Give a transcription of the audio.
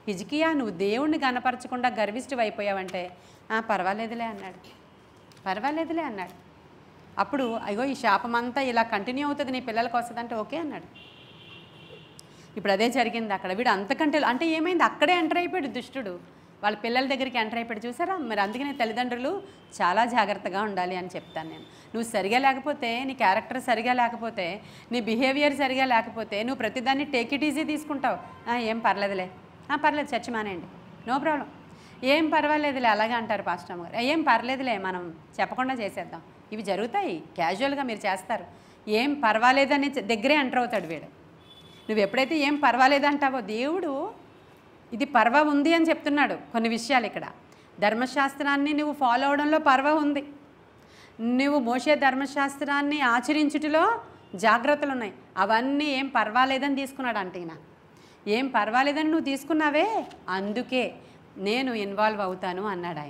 హిజ్కియా నువ్వు దేవుణ్ణి గనపరచకుండా గర్విష్ఠువైపోయావంటే పర్వాలేదులే అన్నాడు. పర్వాలేదులే అన్నాడు. అప్పుడు అయ్యో ఈ శాపమంతా ఇలా కంటిన్యూ అవుతుంది నీ పిల్లలకు వస్తుందంటే ఓకే అన్నాడు. ఇప్పుడు అదే జరిగింది అక్కడ. వీడు అంతకంటే అంటే ఏమైంది, అక్కడే ఎంటర్ అయిపోయాడు దుష్టుడు. వాళ్ళ పిల్లల దగ్గరికి ఎంటర్ అయిపోయాడు. చూసారా, మరి అందుకనే తల్లిదండ్రులు చాలా జాగ్రత్తగా ఉండాలి అని చెప్తాను నేను. నువ్వు సరిగా లేకపోతే, నీ క్యారెక్టర్ సరిగా లేకపోతే, నీ బిహేవియర్ సరిగా లేకపోతే నువ్వు ప్రతిదాన్ని టేక్ ఇట్ ఈజీ తీసుకుంటావు. ఏం పర్లేదులే, పర్లేదు చర్చ మానేయండి, నో ప్రాబ్లం, ఏం పర్వాలేదులే అలాగే అంటారు పాస్టర్ అమ్మగారు. ఏం పర్లేదులే మనం చెప్పకుండా చేసేద్దాం. ఇవి జరుగుతాయి, క్యాజువల్గా మీరు చేస్తారు. ఏం పర్వాలేదని దగ్గరే ఎంటర్ అవుతాడు వీడు. నువ్వు ఎప్పుడైతే ఏం పర్వాలేదు అంటావో దేవుడు ఇది పర్వ ఉంది అని చెప్తున్నాడు. కొన్ని విషయాలు ఇక్కడ ధర్మశాస్త్రాన్ని నువ్వు ఫాలో అవడంలో పర్వ ఉంది, నువ్వు మోషే ధర్మశాస్త్రాన్ని ఆచరించుటలో జాగ్రత్తలు ఉన్నాయి. అవన్నీ ఏం పర్వాలేదని తీసుకున్నాడు అంటే ఈయన. ఏం పర్వాలేదని నువ్వు తీసుకున్నావే, అందుకే నేను ఇన్వాల్వ్ అవుతాను అన్నాడు ఆయన.